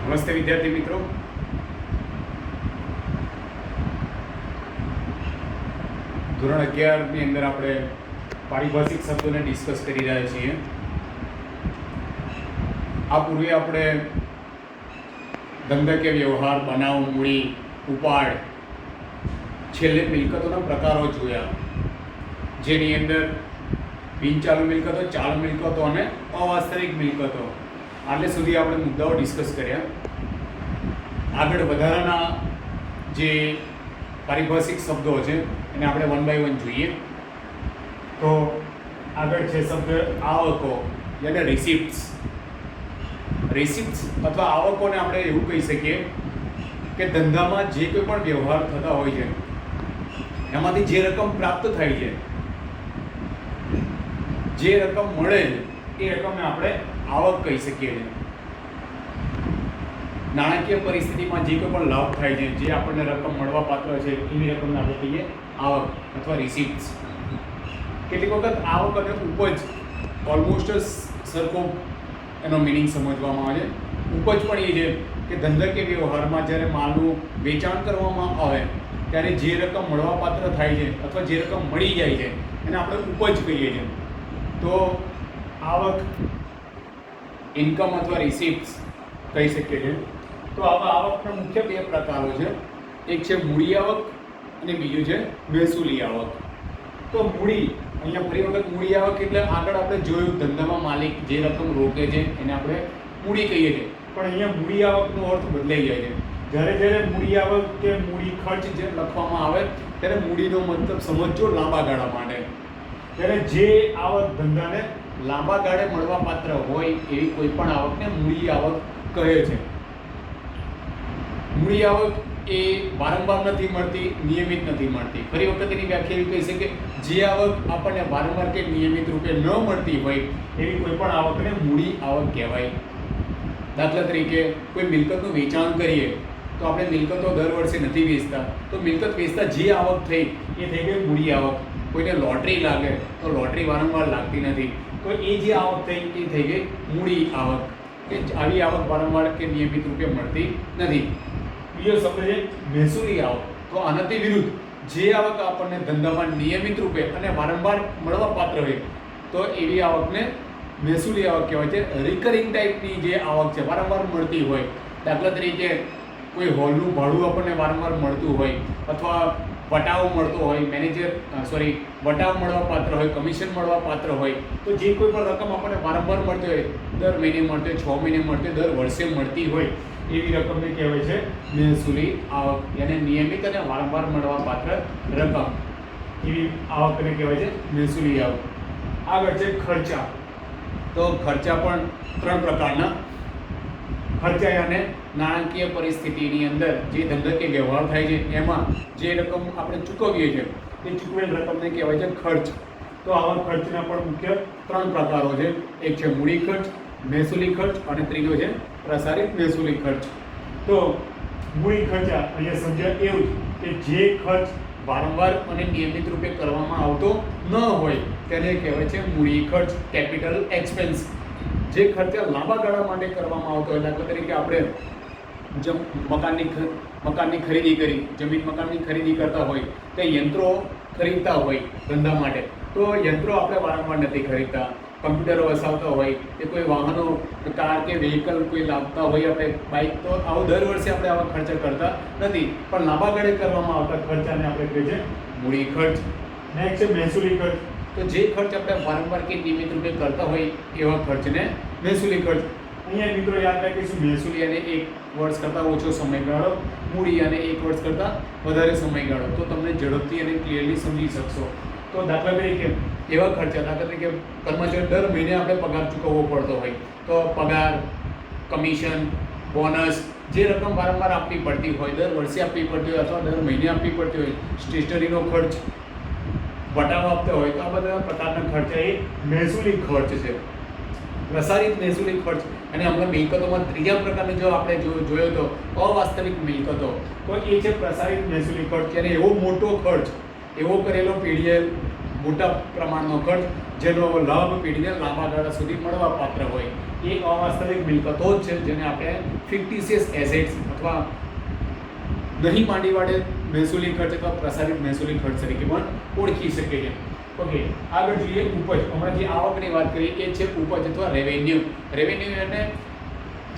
નમસ્તે વિદ્યાર્થી મિત્રો. ધોરણ 11ની અંદર આપણે પારિભાષિક શબ્દોને ડિસ્કસ કરી રહ્યા છીએ. આ પૂર્વે આપણે ધંધકીય વ્યવહાર, બનાવ, મૂડી, ઉપાડ, છેલ્લે મિલકતોના પ્રકારો જોયા, જેની અંદર બિનચાલુ મિલકતો, ચાલુ મિલકતો અને અવાસ્તવિક મિલકતો. આટલે સુધી આપણે મુદ્દાઓ ડિસ્કસ કર્યા. આગળ વધારાના જે પારિભાષિક શબ્દો છે એને આપણે વન બાય વન જોઈએ. તો આગળ છે શબ્દ આવકો, એટલે રિસિપ્ટ્સ. રિસિપ્ટ્સ અથવા આવકોને આપણે એવું કહી શકીએ કે ધંધામાં જે કોઈ પણ વ્યવહાર થતા હોય છે એમાંથી જે રકમ પ્રાપ્ત થાય છે, જે રકમ મળે છે એ રકમને આપણે આવક કહી શકીએ છીએ. નાણાકીય પરિસ્થિતિમાં જે કોઈ પણ લાભ થાય છે, જે આપણને રકમ મળવા પાત્ર છે, એવી રકમને આપણે કહીએ આવક અથવા રિસિપ્ટ્સ. કેટલીક વખત આવક અને ઉપજ ઓલમોસ્ટ સરખો એનો મિનિંગ સમજવામાં આવે છે. ઉપજ પણ એ છે કે ધંધકીય વ્યવહારમાં જ્યારે માલનું વેચાણ કરવામાં આવે ત્યારે જે રકમ મળવા પાત્ર થાય છે અથવા જે રકમ મળી જાય છે એને આપણે ઉપજ કહીએ છીએ. તો આવક, ઇન્કમ અથવા રિસિપ્ટ્સ કહી શકીએ છીએ. તો આવા આવકના મુખ્ય બે પ્રકારો છે. એક છે મૂડી આવક અને બીજું છે મહેસૂલી આવક. તો મૂડી, અહીંયા ફરી વખત મૂડી આવક એટલે આગળ આપણે જોયું ધંધામાં માલિક જે રકમ રોકે છે એને આપણે મૂડી કહીએ છીએ. પણ અહીંયા મૂડી આવકનો અર્થ બદલાઈ જાય છે. જ્યારે મૂડી આવક કે મૂડી ખર્ચ જે લખવામાં આવે ત્યારે મૂડીનો મતલબ સમજો લાંબા ગાળા માટે. ત્યારે જે આવક ધંધાને લાંબા ગાળે મળવા પાત્ર હોય એવી કોઈ પણ આવકને મૂડી આવક કહે છે. મૂડી આવક એ વારંવાર નથી મળતી, નિયમિત નથી મળતી. ફરી વખત એની વ્યાખ્યા એવી કહી છે કે જે આવક આપણને વારંવાર કે નિયમિત રૂપે ન મળતી હોય એવી કોઈ પણ આવકને મૂડી આવક કહેવાય. દાખલા તરીકે કોઈ મિલકતનું વેચાણ કરીએ તો આપણે મિલકતો દર વર્ષે નથી વેચતા, તો મિલકત વેચતા જે આવક થઈ એ થઈ ગઈ મૂડી આવક. કોઈને લોટરી લાગે તો લોટરી વારંવાર લાગતી નથી, તો એ જે આવક થઈ એ થઈ ગઈ મૂડી આવક. કે આવી આવક વારંવાર કે નિયમિત રૂપે મળતી નથી. બીજો શબ્દ છે મહેસૂલી આવક. તો આનાથી વિરુદ્ધ જે આવક આપણને ધંધામાં નિયમિત રૂપે અને વારંવાર મળવા પાત્ર હોય તો એવી આવકને મહેસૂલી આવક કહેવાય છે. રિકરિંગ ટાઈપની જે આવક છે, વારંવાર મળતી હોય. દાખલા તરીકે કોઈ હોલનું ભાડું આપણને વારંવાર મળતું હોય અથવા વટાવ મળતો હોય, વટાવ મળવા પાત્ર હોય, કમિશન મળવા પાત્ર હોય, તો જે કોઈ પણ રકમ આપણને વારંવાર મળતી હોય, દર મહિને મળતી હોય, 6 મહિને મળતી હોય, દર વર્ષે મળતી હોય, એવી રકમને કહેવાય છે મહેસૂલી આવક. એને નિયમિત અને વારંવાર મળવા પાત્ર રકમ, એવી આવકને કહેવાય છે મહેસૂલી આવક. આગળ છે ખર્ચા. તો ખર્ચા પણ 3 પ્રકારના. ખર્ચા અને નાણાકીય પરિસ્થિતિની અંદર જે ધંધકીય વ્યવહાર થાય છે એમાં જે રકમ આપણે ચૂકવીએ છીએ એ ચૂકવેલ રકમને કહેવાય છે ખર્ચ. તો આવા ખર્ચના પણ મુખ્ય 3 પ્રકારો છે. એક છે મૂડી ખર્ચ, મહેસૂલી ખર્ચ અને ત્રીજો છે પ્રસારિત મહેસૂલી ખર્ચ. તો મૂડી ખર્ચા અહીંયા સમજ્યા એવું કે જે ખર્ચ વારંવાર અને નિયમિત રૂપે કરવામાં આવતો ન હોય તેને કહેવાય છે મૂડી ખર્ચ, કેપિટલ એક્સપેન્સ. જે ખર્ચા લાંબા ગાળા માટે કરવામાં આવતો હોય, દાખલા તરીકે આપણે જેમ મકાનની ખરીદી કરી, જમીન મકાનની ખરીદી કરતા હોય, તે યંત્રો ખરીદતા હોય ધંધા માટે, તો યંત્રો આપણે વારંવાર નથી ખરીદતા. કમ્પ્યુટરો વસાવતા હોય કે કોઈ વાહનો, કાર કે વ્હીકલ કોઈ લાવતા હોય, આપણે બાઇક, તો આવો દર વર્ષે આપણે આવા ખર્ચા કરતા નથી. પણ લાંબા ગાળે કરવામાં આવતા ખર્ચાને આપણે કહીએ છીએ મૂડી ખર્ચ. નેક્સ્ટ છે મહેસૂલી ખર્ચ. તો જે ખર્ચ આપણે વારંવાર કે નિયમિત રૂપે કરતા હોય એવા ખર્ચને મહેસૂલી ખર્ચ. અહીંયા મિત્રો યાદ રાખીશું, મહેસૂલી અને 1 વર્ષ કરતાં ઓછો સમયગાળો, મૂડી અને 1 વર્ષ કરતાં વધારે સમયગાળો. તો તમને ઝડપથી અને ક્લિયરલી સમજી શકશો. તો દાખલા તરીકે એવા ખર્ચા, દાખલા તરીકે કર્મચારી દર મહિને આપણે પગાર ચૂકવવો પડતો હોય, તો પગાર, કમિશન, બોનસ, જે રકમ વારંવાર આપવી પડતી હોય, દર વર્ષે આપવી પડતી હોય અથવા દર મહિને આપવી પડતી હોય, સ્ટેશનરીનો ખર્ચ, વટાવ આપતા હોય, તો આ બધા પ્રકારના ખર્ચા એ મહેસૂલી ખર્ચ છે. પ્રસારિત મહેસૂલી ખર્ચ. અને હમણાં મિલકતોમાં ત્રીજા પ્રકારનો જો આપણે જોયો તો અવાસ્તવિક મિલકતો, તો એ છે પ્રસારિત મહેસૂલી ખર્ચ. ત્યારે એવો મોટો ખર્ચ, એવો કરેલો પીડીએલ, મોટા પ્રમાણનો ખર્ચ જેનો લાભ પેઢીને લાંબા ગાળા સુધી મળવા પાત્ર હોય, એ અવાસ્તવિક મિલકતો જ છે જેને આપણે ફિક્ટિશિયસ એસેટ્સ અથવા નહીં માંડી વાળે મહેસૂલી ખર્ચ અથવા પ્રસારિત મહેસૂલી ખર્ચ તરીકે પણ ઓળખી શકીએ છીએ. ઓકે, આગળ જોઈએ ઉપજ. હમણાં જે આવકની વાત કરી એ છે ઉપજ અથવા રેવન્યુ. રેવન્યુ એટલે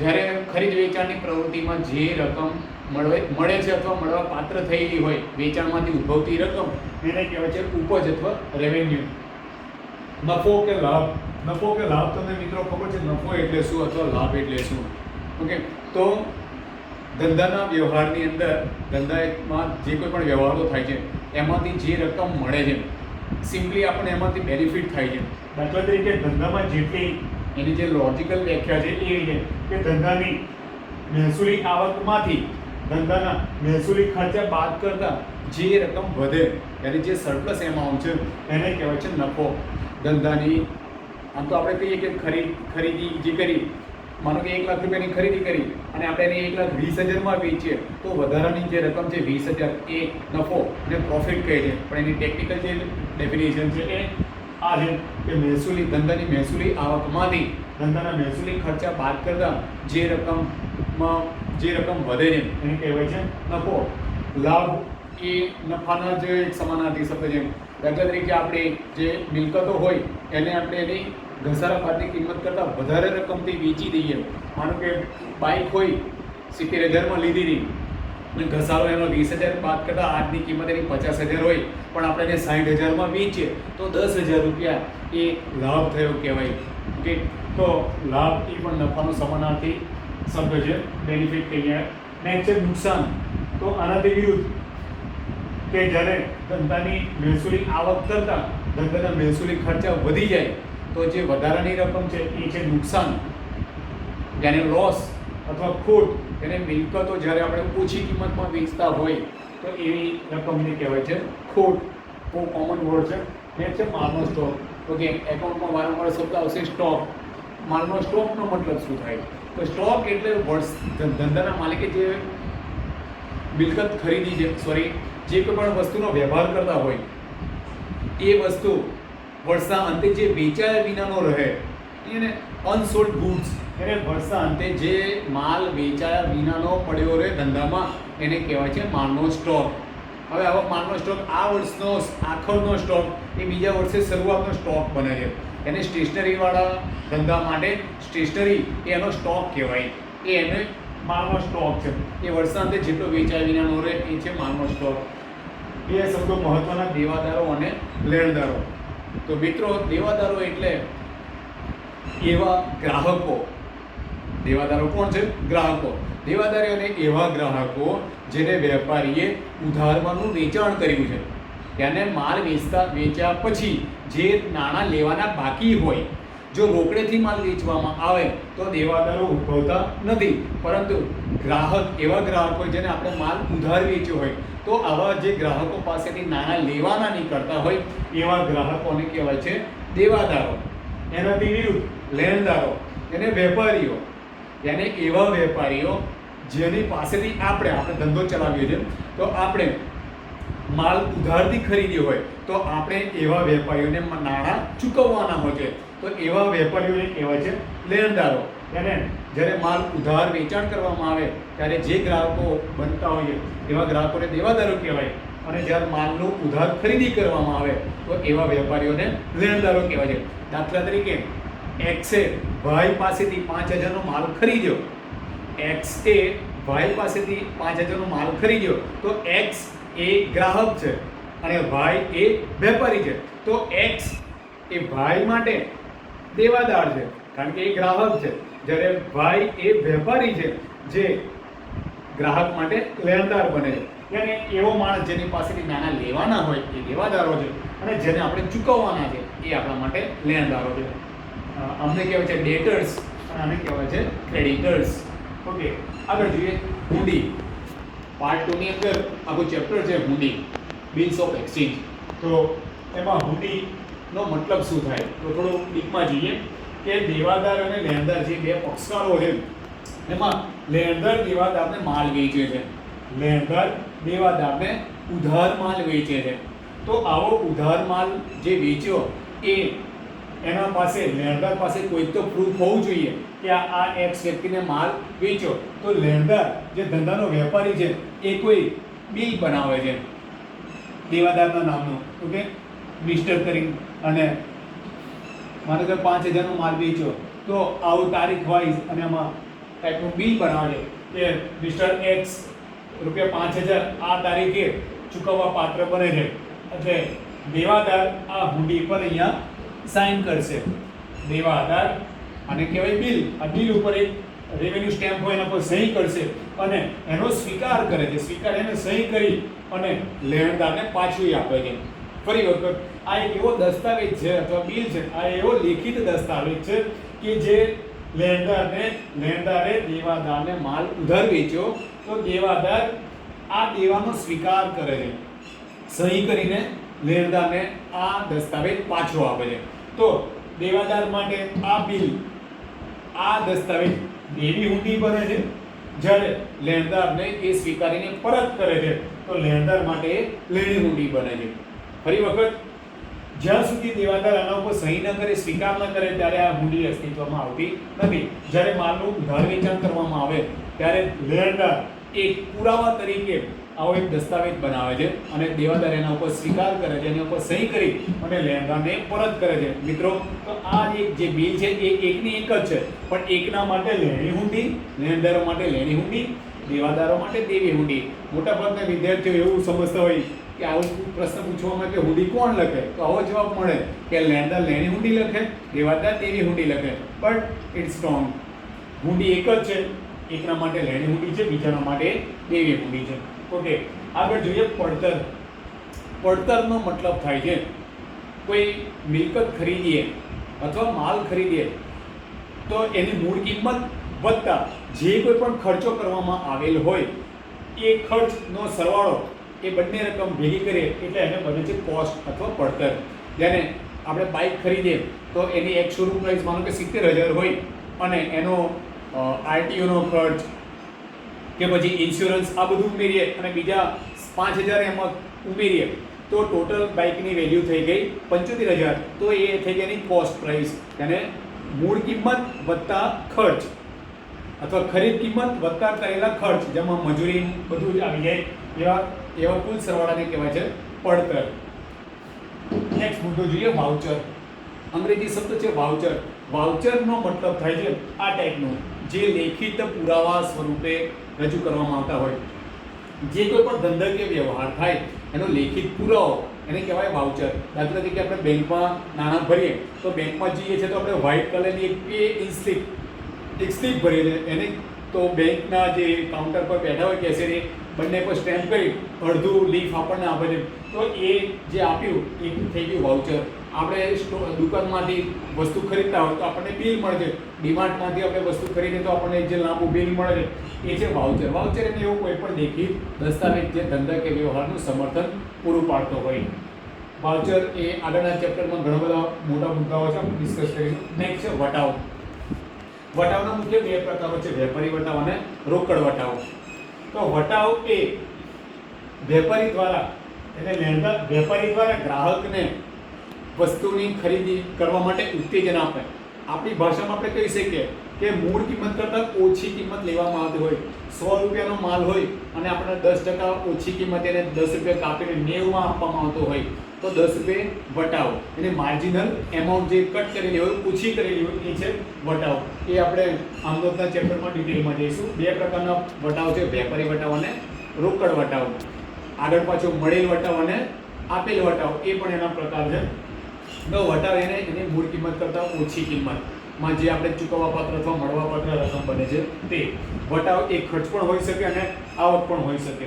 જ્યારે ખરીદ વેચાણની પ્રવૃત્તિમાં જે રકમ મળે છે અથવા મળવા પાત્ર થયેલી હોય વેચાણમાંથી ઉદ્ભવતી રકમ એને કહેવાય છે ઉપજ અથવા રેવન્યુ. નફો કે લાભ. નફો કે લાભ તમને મિત્રો ખબર છે નફો એટલે શું અથવા લાભ એટલે શું? ઓકે, તો ધંધાના વ્યવહારની અંદર ધંધામાં જે કોઈ પણ વ્યવહારો થાય છે એમાંથી જે રકમ મળે છે સિમ્પલી આપણને એમાંથી બેનિફિટ થાય છે. દાખલા તરીકે ધંધામાં જેટલી એની જે લોજિકલ વ્યાખ્યા છે એ છે કે ધંધાની મહેસૂલી આવકમાંથી ધંધાના મહેસૂલી ખર્ચા બાદ કરતા જે રકમ વધે એટલે જે સરપ્લસ એમાઉન્ટ છે એને કહેવાય છે નફો. ધંધાની આમ તો આપણે કહીએ કે ખરીદી જે કરી, માનો કે 1 લાખ રૂપિયાની ખરીદી કરી અને આપણે એને 1,20,000 વેચીએ તો વધારાની જે રકમ છે 20,000 એ નફો અને પ્રોફિટ કહે છે. પણ એની ટેકનિકલ જે ડેફિનેશન છે એ આ છે કે મહેસૂલી ધંધાની મહેસૂલી આવકમાંથી ધંધાના મહેસૂલી ખર્ચા બાદ કરતા જે રકમ વધે છે એને કહેવાય છે નફો. લાભ એ નફાના જે એક સમાનાર્થી શબ્દ છે. દાખલા તરીકે આપણે જે મિલકતો હોય એને આપણે એની ઘસારા બાદની કિંમત કરતાં વધારે રકમથી વેચી દઈએ. માનો કે બાઇક હોય 70,000માં લીધી અને ઘસારો એનો 20,000 બાદ કરતાં આજની કિંમત એની 50,000 હોય પણ આપણે એને 60,000માં વેચીએ તો 10,000 રૂપિયા એ લાભ થયો કહેવાય. ઓકે, તો લાભ એ પણ નફાનો સમાનાર્થી શબ્દ છે, બેનિફિટ કહીએ. નેક્સ્ટ છે નુકસાન. તો આનાથી વિરુદ્ધ કે જ્યારે ધંધાની મહેસૂલી આવક કરતાં ધંધાના મહેસૂલી ખર્ચા વધી જાય તો જે વધારાની રકમ છે એ છે નુકસાન. જેને લોસ અથવા ખોટ, એને મિલકતો જ્યારે આપણે ઓછી કિંમતમાં વેચતા હોય તો એવી રકમને કહેવાય છે ખોટ. બહુ કોમન વર્ડ છે. નેક્સ્ટ છે માલનો સ્ટોક. ઓકે, એકાઉન્ટમાં વારંવાર શબ્દ આવશે સ્ટોક. માલનો સ્ટોકનો મતલબ શું થાય? તો સ્ટોક એટલે ધંધાના માલિકે જે મિલકત ખરીદી છે, જે કોઈ પણ વસ્તુનો વ્યવહાર કરતા હોય એ વસ્તુ વર્ષના અંતે જે વેચાયા વિનાનો રહે એને અનસોલ્ડ ગુડ્સ, એને વર્ષના અંતે જે માલ વેચાયા વિનાનો પડ્યો રહે ધંધામાં એને કહેવાય છે માલનો સ્ટોક. હવે આવો માલનો સ્ટોક આ વર્ષનો આખરનો સ્ટોક એ બીજા વર્ષે શરૂઆતનો સ્ટોક બને છે. એને સ્ટેશનરીવાળા ધંધા માટે સ્ટેશનરી એનો સ્ટોક કહેવાય. એને માલનો સ્ટોક છે. એ વર્ષના અંતે જેટલો વેચાયા વિનાનો રહે એ છે માલનો સ્ટોક. બે શબ્દો મહત્વના: દેવાદારો અને લેણદારો. તો મિત્રો, દેવાદારો એટલે એવા ગ્રાહકો. દેવાદારો કોણ છે? ગ્રાહકો. દેવાદારો અને એવા ગ્રાહકો જેને વેપારીએ ઉધારમાંનું વેચાણ કર્યું છે, તેને માલ વેચ્યા પછી જે નાણાં લેવાના બાકી હોય, જો રોકડેથી માલ વેચવામાં આવે તો દેવાદારો ઉદ્ભવતા નથી. પરંતુ એવા ગ્રાહકો જેને આપણે માલ ઉધાર વેચ્યો હોય તો આવા જે ગ્રાહકો પાસેથી નાણાં લેવાના નીકળતા હોય એવા ગ્રાહકોને કહેવાય છે દેવાદારો. એનાથી વિરુદ્ધ લેણદારો, એને વેપારીઓ. એને એવા વેપારીઓ જેની પાસેથી આપણે ધંધો ચલાવીએ છીએ તો આપણે માલ ઉધારથી ખરીદ્યો હોય તો આપણે એવા વેપારીઓને નાણાં ચૂકવવાના હોય છે તો એવા વેપારીઓને કહેવાય છે લેણદારો. એને જ્યારે માલ ઉધાર વેચાણ કરવામાં આવે ત્યારે જે ગ્રાહકો બનતા હોય એવા ગ્રાહકોને દેવાદારો કહેવાય અને જ્યારે માલનું ઉધાર ખરીદી કરવામાં આવે તો એવા વેપારીઓને લેણદારો કહેવાય છે. દાખલા તરીકે એક્સે ભાઈ પાસેથી 5,000નો માલ ખરીદ્યો. એક્સે ભાઈ પાસેથી 5,000નો માલ ખરીદ્યો તો એક્સ એ ગ્રાહક છે અને ભાઈ એ વેપારી છે. તો એક્સ એ ભાઈ માટે દેવાદાર છે કારણ કે એ ગ્રાહક છે, જ્યારે ભાઈ એ વેપારી છે જે ગ્રાહક માટે લેણદાર બને છે. yani એવો માણસ જેની પાસેથી નાણાં લેવાના હોય એ દેવાદારો છે અને જેને આપણે ચૂકવવાના છે એ આપણા માટે લેણદારો છે. અમને કહેવાય છે ડેટર્સ અને આને કહેવાય છે ક્રેડિટર્સ. ઓકે, આગળ જોઈએ હુંડી. પાર્ટ 2 ની અંદર આખું ચેપ્ટર છે હુંડી, બિલ્સ ઓફ એક્સચેન્જ. તો એમાં હુંડીનો મતલબ શું થાય તો થોડું ડીપમાં જઈએ કે દેવાદાર અને લેણદાર જે બે પક્ષકારો છે એમાં લેણદાર દેવાદારને માલ વેચે છે, લેણદાર દેવાદારને ઉધાર માલ વેચે છે. તો આવો ઉધાર માલ જે વેચ્યો એ એના પાસે લેણદાર પાસે કોઈ તો પ્રૂફ હોવું જોઈએ કે આ એક્સ વ્યક્તિને માલ વેચ્યો. તો લેણદાર જે ધંધાનો વેપારી છે એ કોઈ બિલ બનાવે છે દેવાદારના નામનું, ઓકે, મિસ્ટર કરી, અને માનો કે 5000 નો માલ વેચ્યો તો આવું તારીખ વાઇઝ અને આમાં ટાઈપનું બિલ બનાવે છે કે મિસ્ટર એક્સ ₹5000 આ તારીખે ચૂકવવા પાત્ર બને છે. એટલે દેવાદાર આ હુંડી પર અહીંયા સાઇન કરશે. દેવાદાર આને કહેવાય બિલ. આ બિલ ઉપર એક રેવન્યુ સ્ટેમ્પ હોય એના પર સહી કરશે અને એનો સ્વીકાર કરે છે. સ્વીકાર એને સહી કરી અને લેણદારને પાછું આપે છે. ફરી વખત આ એક એવો દસ્તાવેજ છે અથવા બિલ છે, આ એવો લેખિત દસ્તાવેજ છે કે જે લેણદારે દેવાદારને માલ ઉધાર વેચ્યો તો દેવાદાર આ દેવાનો સ્વીકાર કરે છે. સહી કરીને લેણદારને આ દસ્તાવેજ પાછો આપે છે. તો દેવાદાર માટે આ બિલ, આ દસ્તાવેજ દેવી હુંડી બને છે. જ્યારે લેણદારને એ સ્વીકારીને પરત કરે છે તો લેણદાર માટે લેણી હુંડી બને છે. ફરી વખત, જ્યાં સુધી દેવાદાર આના ઉપર સહી ન કરે, સ્વીકાર ન કરે, ત્યારે આ હુંડી અસ્તિત્વમાં આવતી નથી. જ્યારે માલનું ઉધાર વેચાણ કરવામાં આવે ત્યારે લેણદાર એક પુરાવા તરીકે આવો એક દસ્તાવેજ બનાવે છે અને દેવાદાર એના ઉપર સ્વીકાર કરે છે, એના ઉપર સહી કરી અને લેણદારને પરત કરે છે. મિત્રો, તો આ જે બિલ છે એ એકની એક જ છે, પણ એકના માટે લેણી હુંડી, લેણદારો માટે લેણી હુંડી, દેવાદારો માટે દેવી હુંડી. મોટાભાગના વિદ્યાર્થીઓ એવું સમજતા હોય કે આવો પ્રશ્ન પૂછવામાં કે હુંડી કોણ લખે, તો આવો જવાબ મળે કે લેણદાર લેણી હુંડી લખે, દેવાદાર દેવી હુંડી લખે. But it's wrong. હુંડી એક જ છે. એકના માટે લેણી હુંડી છે, બીજાના માટે દેવી હુંડી છે. ઓકે, આગળ જોઈએ પડતર. પડતરનો મતલબ થાય છે કોઈ મિલકત ખરીદીએ અથવા માલ ખરીદીએ તો એની મૂળ કિંમત વત્તા જે કોઈ પણ ખર્ચો કરવામાં આવેલ હોય એ ખર્ચનો સરવાળો, એ બંને રકમ ભેગી કરીએ એટલે એને બને છે કોસ્ટ અથવા પડતર. જેને આપણે બાઇક ખરીદીએ તો એની એક શોરૂમ પ્રાઇસ માનો કે 70,000 હોય અને એનો આરટીઓનો ખર્ચ કે પછી ઇન્સ્યોરન્સ આ બધું ઉમેરીએ અને બીજા 5,000 એમાં ઉમેરીએ તો ટોટલ બાઇકની વેલ્યુ થઈ ગઈ 75,000. તો એ થઈ ગઈ એની કોસ્ટ પ્રાઇસ. એને મૂળ કિંમત વત્તા ખર્ચ અથવા ખરીદ કિંમત વત્તા કરેલા ખર્ચ, જેમાં મજૂરી બધું જ આવી જાય, એવા કુલ સરવાળાને કહેવાય છે પડતર. નેક્સ્ટ મુદ્દો જોઈએ વાઉચર. અંગ્રેજી શબ્દ છે વાઉચર. વાઉચરનો મતલબ થાય છે આ ટાઈપનું, જે લેખિત પુરાવા સ્વરૂપે રજૂ કરવામાં આવતા હોય. જે કોઈ પણ ધંધાકીય વ્યવહાર થાય એનો લેખિત પુરાવો એને કહેવાય વાઉચર. દાખલા તરીકે આપણે બેંકમાં નાણાં ભરીએ તો બેંકમાં જઈએ છીએ તો આપણે વ્હાઇટ કલરની એક સ્લીપ ભરીએ છીએ. એને તો બેંકના જે કાઉન્ટર પર બેઠા હોય કેશિયર, બંને પર સ્ટેમ્પ કરી અડધું લીફ આપણને આપે છે. તો એ જે આપ્યું એ થઈ ગયું વાઉચર. આપણે દુકાનમાંથી વસ્તુ ખરીદતા હોય તો આપણને બિલ મળે છે. ડીમાર્ટમાંથી આપણે વસ્તુ ખરીદીએ તો આપણને જે લાંબુ બિલ મળે છે એ છે વાઉચર. વાઉચર એટલે એવું કોઈ પણ લેખિત દસ્તાવેજ જે ધંધા કે વ્યવહારનું સમર્થન પૂરું પાડતો હોય. વાઉચર એ આગળના ચેપ્ટરમાં ઘણા બધા મોટા મુદ્દાઓ છે, આપણે ડિસ્કસ કરીશું. નેક્સ્ટ છે વટાવ. વટાવના મુખ્ય બે પ્રકારો છે, વેપારી વટાવ અને રોકડ વટાવ. તો વટાવ એ વેપારી દ્વારા એટલે લેણદાર વેપારી દ્વારા ગ્રાહકને વસ્તુની ખરીદી કરવા માટે ઉત્તેજન આપે. આપણી ભાષામાં આપણે કહી શકીએ કે મૂળ કિંમત કરતાં ઓછી કિંમત લેવામાં આવતી હોય. 100 રૂપિયાનો માલ હોય અને આપણે 10% ઓછી કિંમત એને 10 રૂપિયા કાપીને 90માં આપવામાં આવતો હોય તો 10 રૂપિયા વટાવ. એને માર્જિનલ એમાઉન્ટ જે કટ કરેલી હોય, ઓછી કરેલી હોય એ છે વટાવ. એ આપણે આમદોદના ચેપ્ટરમાં ડિટેલમાં જઈશું. બે પ્રકારના વટાવ છે, વેપારી વટાવ અને રોકડ વટાવ. આગળ પાછો મળેલ વટાવ અને આપેલ વટાવ, એ પણ એના પ્રકાર છે. તો વટાવ એની મૂળ કિંમત કરતાં ઓછી કિંમતમાં જે આપણે ચૂકવવા પાત્ર અથવા મળવાપાત્ર રકમ બને છે તે. વટાવ એ ખર્ચ પણ હોઈ શકે અને આવક પણ હોઈ શકે.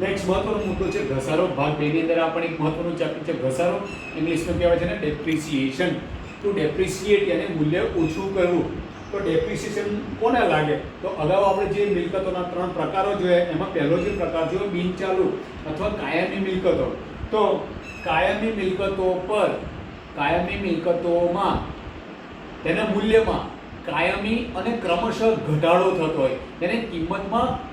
નેક્સ્ટ મહત્વનો મુદ્દો છે ઘસારો. ભાગ 2 ની અંદર આપણે એક મહત્વનું ચેપ્ટર છે ઘસારો. ઇંગ્લિશમાં કહેવાય છે ને ડેપ્રિસિએશન. ટુ ડેપ્રિસિએટ એને મૂલ્ય ઓછું કરવું. તો ડેપ્રિસિએશન કોને લાગે? તો અગાઉ આપણે જે મિલકતોના 3 પ્રકારો જોયા એમાં પહેલો જે પ્રકાર જોયો બિનચાલુ અથવા કાયમી મિલકતો. તો કાયમી મિલકતોમાં તેના મૂલ્યમાં કાયમી અને ક્રમશઃ ઘટાડો થતો હોય, તેને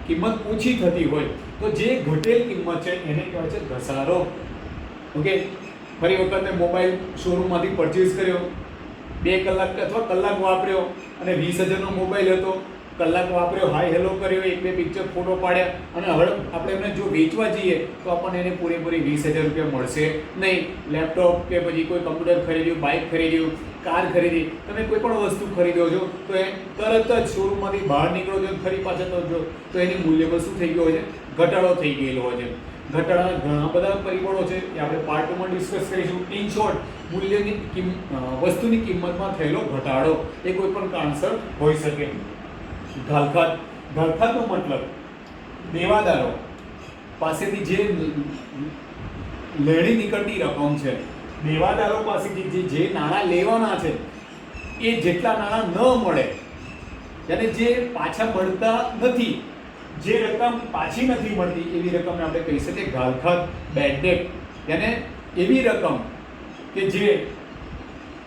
કિંમત ઓછી થતી હોય તો જે ઘટેલ કિંમત છે એને કહેવાય છે ઘસારો. ઓકે, ફરી વખતે મોબાઈલ શોરૂમમાંથી પરચેઝ કર્યો, 2 કલાક અથવા કલાક વાપર્યો અને 20,000નો મોબાઈલ હતો, કલાક વાપર્યો, હાય હેલો કર્યો, 1-2 પિક્ચર ફોટો પાડ્યા અને હવે આપણે એમને જો વેચવા જઈએ તો આપણને એને પૂરેપૂરી 20,000 રૂપિયા મળશે નહીં. લેપટોપ કે પછી કોઈ કમ્પ્યુટર ખરીદ્યું, બાઇક ખરીદ્યું, કાર ખરીદી, તમે કોઈ પણ વસ્તુ ખરીદો છો તો એ તરત જ શોરૂમમાંથી બહાર નીકળો છો, ફરી પાછા તો એની મૂલ્યમાં શું થઈ ગયો હોય છે? ઘટાડો થઈ ગયેલો હોય છે. ઘટાડાના ઘણા બધા પરિબળો છે એ આપણે પાર્ટ 2માં ડિસ્કસ કરીશું. ઇન શોર્ટ, મૂલ્યની વસ્તુની કિંમતમાં થયેલો ઘટાડો એ કોઈ પણ કારણસર હોઈ શકે. ઘાલખાતનો મતલબ દેવાદારો પાસેથી જે લેણી નીકળતી રકમ છે, દેવાદારો પાસેથી જે નાણાં લેવાના છે એ જેટલા નાણાં ન મળે, અને જે પાછા મળતા નથી, જે રકમ પાછી નથી મળતી એવી રકમને આપણે કહી શકીએ ઘાલખાત, બેડ ડેટ. અને એવી રકમ કે જે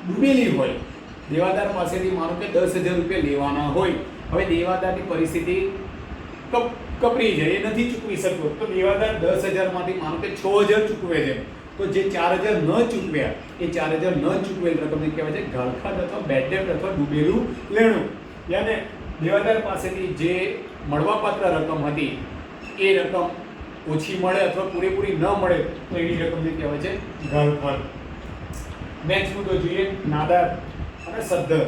ડૂબેલી હોય, દેવાદાર પાસેથી માનો કે 10,000 રૂપિયા લેવાના હોય, હવે દેવાદારની પરિસ્થિતિ કપરી છે, એ નથી ચૂકવી શકતો, તો દેવાદાર 10,000 માંથી માનો કે 6,000 ચૂકવે છે, તો જે 4,000 ન ચૂકવ્યા એ 4,000 ન ચૂકવેલ રકમને કહેવાય છે ઘાલખાત અથવા બેડ ડેટ અથવા ડૂબેલું લેણું. યાને દેવાદાર પાસેથી જે મળવાપાત્ર રકમ હતી એ રકમ ઓછી મળે અથવા પૂરેપૂરી ન મળે તો એવી રકમને કહેવાય છે ઘાલખાત. નેક્સ્ટ મુદ્દો જોઈએ, નાદાર અને સદ્ધર.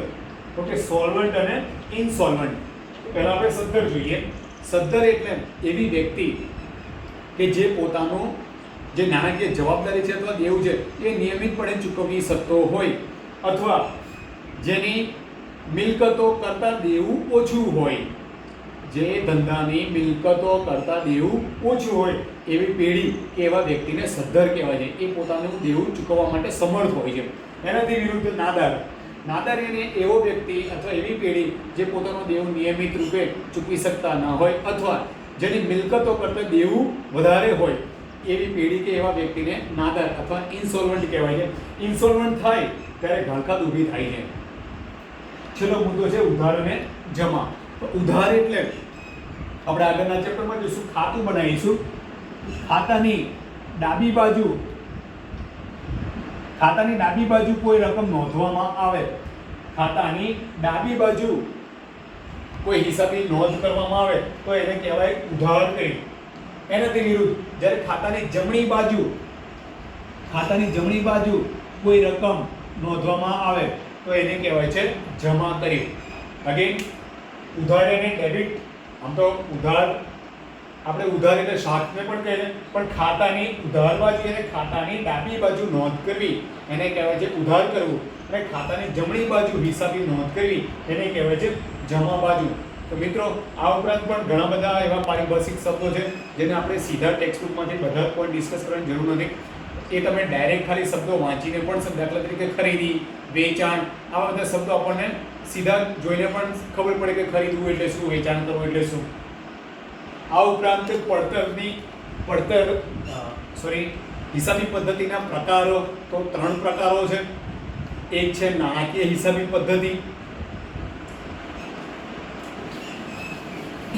ઓકે, સોલ્વન્ટ અને ઇનસોલ્વન્ટ. પહેલા આપણે સદ્ધર જોઈએ. સદ્ધર એટલે એવી વ્યક્તિ કે જે પોતાનું જે નાણાકીય જવાબદારી છે અથવા દેવું છે એ નિયમિતપણે ચૂકવી શકતો હોય, અથવા જેની મિલકતો કરતાં દેવું ઓછું હોય, જે ધંધાની મિલકતો કરતાં દેવું ઓછું હોય એવી પેઢી કે એવા વ્યક્તિને સદ્ધર કહેવાય છે. એ પોતાનું દેવું ચૂકવવા માટે સમર્થ હોય છે. એનાથી વિરુદ્ધ નાદાર. નાદાર એને એવો વ્યક્તિ અથવા એવી પેઢી જે પોતાનું દેવું નિયમિત રૂપે ચૂકવી શકતા ન હોય, અથવા જેની મિલકતો કરતાં દેવું વધારે હોય એવી પેઢી કે એવા વ્યક્તિને નાદાર અથવા ઇનસોલ્વન્ટ કહેવાય છે. ઇનસોલ્વન્ટ થાય ત્યારે ઘાલખાત ઊભી થાય છે. છેલ્લો મુદ્દો છે ઉધાર અને જમા. તો ઉધાર એટલે આપણે આગળના ચેપ્ટરમાં જોઈશું, ખાતું બનાવીશું. ખાતાની ડાબી બાજુ કોઈ રકમ નોંધવામાં આવે, ખાતાની ડાબી બાજુ કોઈ હિસાબી નોંધ કરવામાં આવે તો એને કહેવાય ઉધાર કરી. એનાથી વિરુદ્ધ જ્યારે ખાતાની જમણી બાજુ કોઈ રકમ નોંધવામાં આવે તો એને કહેવાય છે જમા કરી. અગેન, ઉધાર અને ડેબિટ. આમ તો ઉધાર આપણે ઉધાર એટલે શાખને પણ કહીએ, પણ ખાતાની ઉધાર બાજુ અને ખાતાની ડાબી બાજુ નોંધ કરવી એને કહેવાય છે ઉધાર કરવું, અને ખાતાની જમણી બાજુ હિસાબી નોંધ કરવી એને કહેવાય છે જમા બાજુ. તો મિત્રો, આ ઉપરાંત પણ ઘણા બધા એવા પારિભાષિક શબ્દો છે જેને આપણે સીધા ટેક્સ્ટ બુકમાંથી બધા પોઈન્ટ ડિસ્કસ કરવાની જરૂર નથી. એ તમે ડાયરેક્ટ ખાલી શબ્દો વાંચીને પણ, દાખલા તરીકે ખરીદી, વેચાણ, આવા બધા શબ્દો આપણને સીધા જોઈને પણ ખબર પડે કે ખરીદવું એટલે શું, વેચાણ કરવું એટલે શું. આ ઉપરાંત હિસાબી પદ્ધતિના પ્રકારો તો 3 પ્રકારો છે. એક છે નાણાકીય હિસાબી પદ્ધતિ.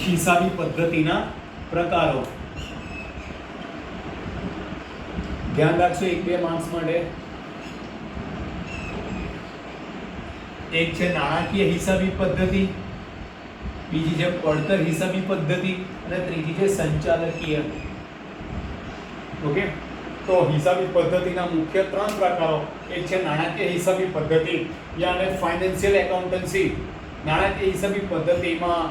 હિસાબી પદ્ધતિના પ્રકારો ધ્યાન રાખશો 1-2 માર્ક્સ માટે. એક છે નાણાકીય હિસાબી પદ્ધતિ, બીજી છે પડતર હિસાબી પદ્ધતિ અને ત્રીજી છે સંચાલકીય. ઓકે, તો હિસાબી પદ્ધતિના મુખ્ય 3 પ્રકારો. એક છે નાણાકીય હિસાબી પદ્ધતિ, યાને ફાઇનાન્શિયલ એકાઉન્ટન્સી. નાણાકીય હિસાબી પદ્ધતિમાં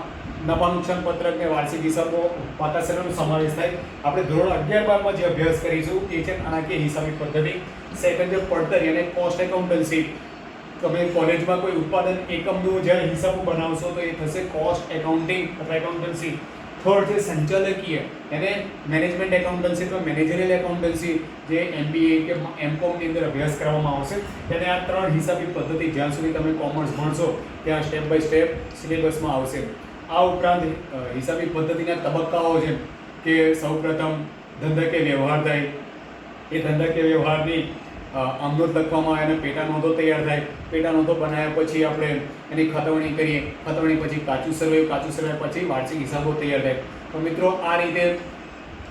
નફા નુકસાન પત્રક ને વાર્ષિક હિસાબો પાતાશેરનો સમાવેશ થાય. આપણે ધોરણ 11-12માં જે અભ્યાસ કરીશું એ છે નાણાકીય હિસાબી પદ્ધતિ. સેકન્ડ છે પડતર એટલે કોસ્ટ એકાઉન્ટન્સી. તમે કોલેજમાં કોઈ ઉત્પાદન એકમનું જ્યારે હિસાબો બનાવશો તો એ થશે કોસ્ટ એકાઉન્ટિંગ અથવા એકાઉન્ટન્સી. થર્ડ છે સંચાલકીય, એને મેનેજમેન્ટ એકાઉન્ટન્સી અથવા મેનેજરિયલ એકાઉન્ટન્સી, જે MBA કે M.Com ની અંદર અભ્યાસ કરવામાં આવશે. તેને આ 3 હિસાબી પદ્ધતિ જ્યાં સુધી તમે કોમર્સ ભણશો ત્યાં સ્ટેપ બાય સ્ટેપ સિલેબસમાં આવશે. આ ઉપરાંત હિસાબી પદ્ધતિના તબક્કાઓ છે કે સૌપ્રથમ ધંધાકીય વ્યવહાર થાય, એ ધંધાકીય વ્યવહારની આમનોંધ લખવામાં આવે અને પેટા નોંધો તૈયાર થાય. પેટા નોંધો બનાવ્યા પછી આપણે એની ખતવણી કરીએ, ખતવણી પછી કાચું સર્વે પછી વાર્ષિક હિસાબો તૈયાર થાય. તો મિત્રો, આ રીતે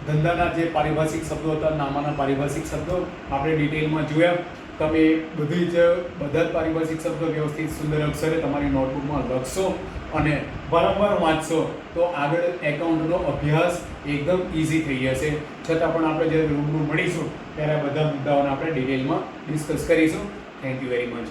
ધંધાના જે પારિભાષિક શબ્દો હતા, નામાના પારિભાષિક શબ્દો આપણે ડિટેલમાં જોયા. તમે બધા જ પારિભાષિક શબ્દો વ્યવસ્થિત સુંદર અક્ષરે તમારી નોટબુકમાં લખશો અને વારંવાર વાંચશો તો આગળ એકાઉન્ટનો અભ્યાસ એકદમ ઇઝી થઈ જશે. છતાં પણ આપણે જ્યારે રૂબરૂ મળીશું ત્યારે આ બધા મુદ્દાઓને આપણે ડિટેલમાં ડિસ્કસ કરીશું. Thank you very much.